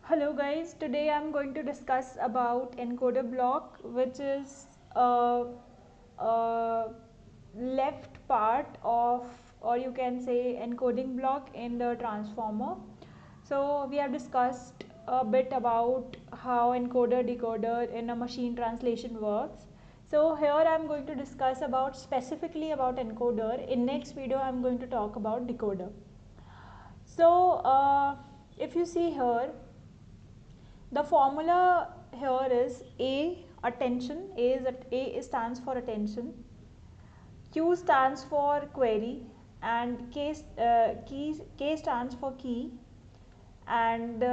Hello guys, today I'm going to discuss about encoder block, which is a left part of, or you can say, encoding block in the transformer. So we have discussed a bit about how encoder decoder in a machine translation works. So here I'm going to discuss about specifically about encoder. In next video I'm going to talk about decoder. So if you see here, the formula here is A, attention. A stands for attention, Q stands for query, and K stands for key, and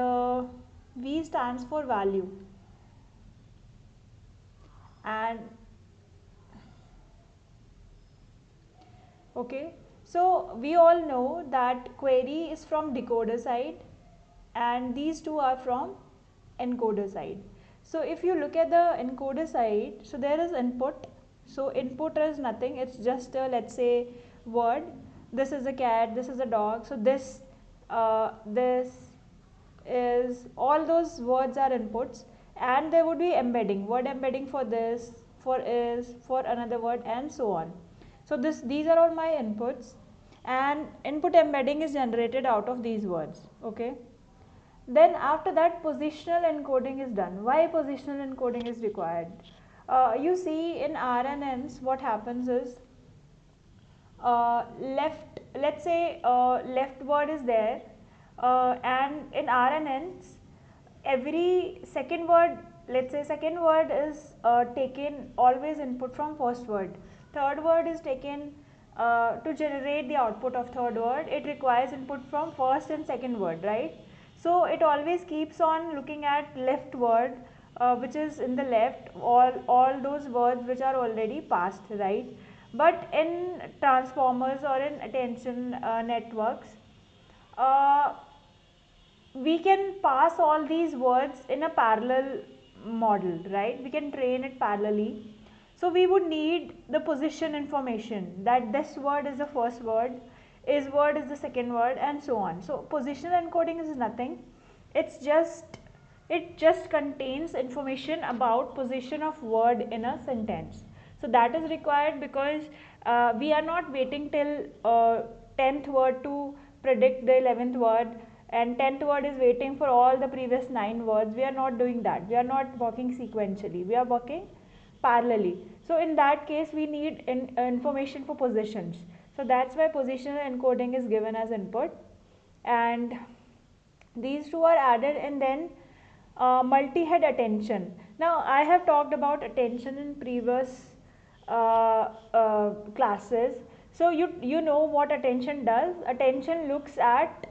V stands for value. And okay, so we all know that query is from decoder side and these two are from encoder side. So if you look at the encoder side, so there is input. So input is nothing, it's just a, let's say, word. This is a cat, this is a dog. So this is, all those words are inputs, and there would be embedding, word embedding for this, for is, for another word, and so on. So these are all my inputs, and input embedding is generated out of these words. Okay, then after that positional encoding is done. Why positional encoding is required? You see, in RNNs what happens is, left, let's say, left word is there, and in RNNs every second word, let's say second word is taken always input from first word. Third word is taken to generate the output of third word. It requires input from first and second word, right? So it always keeps on looking at left word, which is in the left, all those words which are already passed, right? But in transformers or in attention networks, uh, we can pass all these words in a parallel model, right? We can train it parallelly. So we would need the position information, that this word is the first word, is word is the second word, and so on. So positional encoding is nothing, it's just, it just contains information about position of word in a sentence. So that is required because we are not waiting till 10th word to predict the 11th word, and 10th word is waiting for all the previous 9 words. We are not doing that. We are not working sequentially, we are working parallelly. So in that case we need information for positions. So that's why positional encoding is given as input, and these two are added. And then multi-head attention. Now I have talked about attention in previous classes. So you know what attention does. Attention looks at,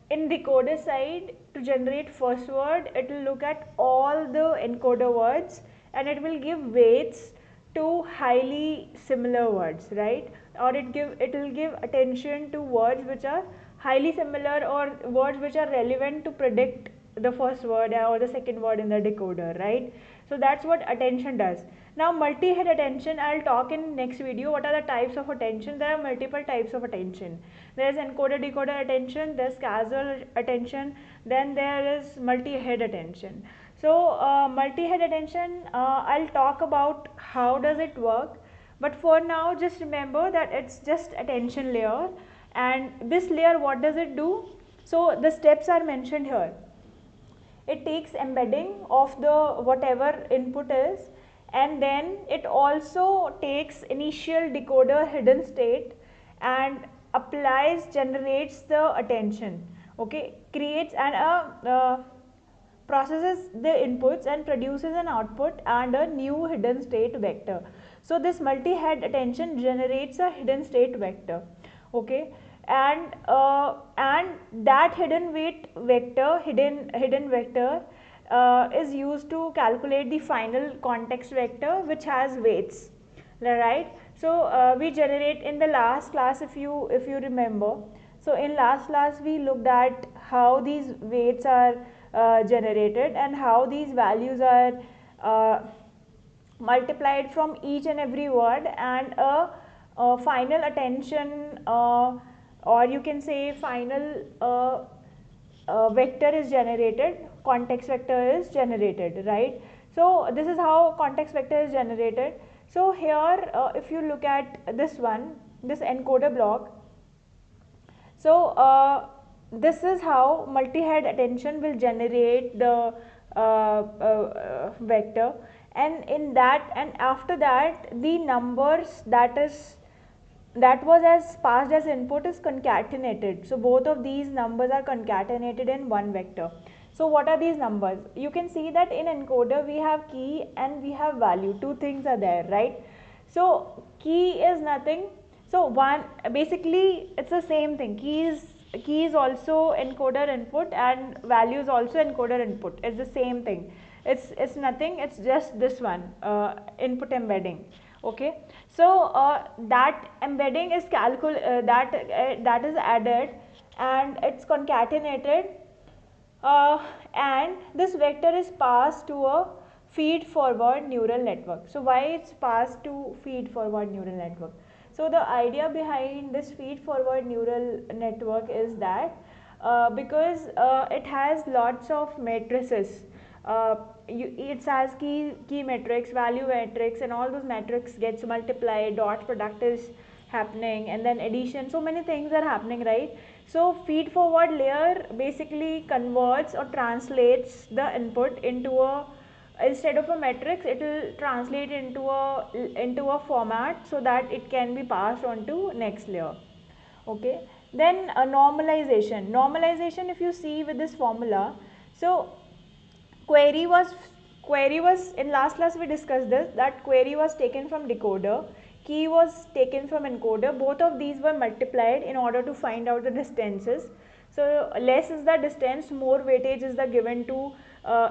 in decoder side, to generate first word, it will look at all the encoder words and it will give weights to highly similar words, right? Or it will give attention to words which are highly similar, or words which are relevant to predict the first word or the second word in the decoder, right? So that's what attention does. Now multi-head attention, I'll talk in next video what are the types of attention. There are multiple types of attention. There is encoder decoder attention, there's causal attention, then there is multi-head attention. So multi-head attention, I'll talk about how does it work, but for now just remember that it's just attention layer. And this layer, what does it do? So the steps are mentioned here. It takes embedding of the whatever input is, and then it also takes initial decoder hidden state and applies, generates the attention. Okay, creates and processes the inputs and produces an output and a new hidden state vector. So this multi-head attention generates a hidden state vector. Okay, and that hidden vector is used to calculate the final context vector, which has weights, right? So we generate in the last class, if you remember. So in last class we looked at how these weights are generated and how these values are multiplied from each and every word, and a final attention, or you can say final vector is generated, context vector is generated, right? So this is how context vector is generated. So here if you look at this one, this encoder block, so this is how multi-head attention will generate the vector, and in that, and after that the numbers that was as passed as input is concatenated. So both of these numbers are concatenated in one vector. So what are these numbers? You can see that in encoder we have key and we have value, two things are there, right? So key is nothing, so one, basically it's the same thing. Key is also encoder input and value is also encoder input. It's the same thing. It's nothing. It's just this one, input embedding. Okay. So that embedding is that is added and it's concatenated, and this vector is passed to a feed forward neural network. So why it's passed to feed forward neural network? So the idea behind this feed forward neural network is that because it has lots of matrices, it has key metrics, value metrics, and all those metrics gets multiplied, dot product is happening, and then addition, so many things are happening, right? So feed forward layer basically converts or translates the input into a, instead of a matrix it will translate into a format so that it can be passed on to next layer. Okay, then normalization, if you see with this formula, so query was in last class we discussed this, that query was taken from decoder, key was taken from encoder, both of these were multiplied in order to find out the distances. So less is the distance, more weightage is the given to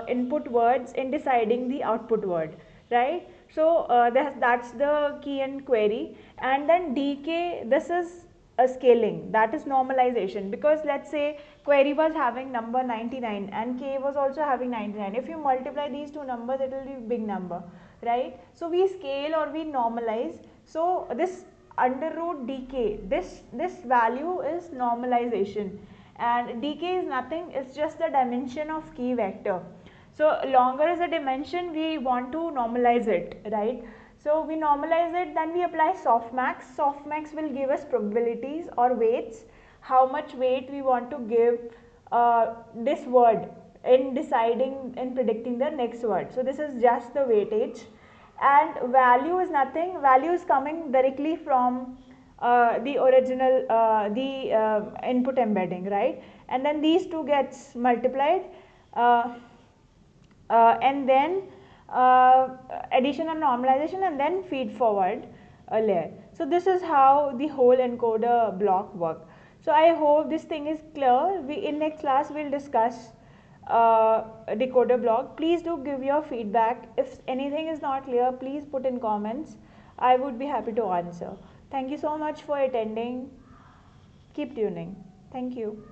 input words in deciding the output word, right? So that's the key and query. And then dk, this is a scaling, that is normalization, because let's say query was having number 99 and k was also having 99. If you multiply these two numbers it will be big number, right? So we scale or we normalize. So this under root dk, this value is normalization, and dk is nothing, it's just the dimension of key vector. So longer is the dimension, we want to normalize it, right? So we normalize it, then we apply softmax. Softmax will give us probabilities or weights, how much weight we want to give this word in deciding and predicting the next word. So this is just the weightage, and value is nothing, value is coming directly from the original input embedding, right? And then these two gets multiplied, uh, and then addition and normalization, and then feed forward a layer. So this is how the whole encoder block work. So I hope this thing is clear. We in next class we'll discuss decoder block. Please do give your feedback. If anything is not clear, please put in comments. I would be happy to answer. Thank you so much for attending. Keep tuning. Thank you.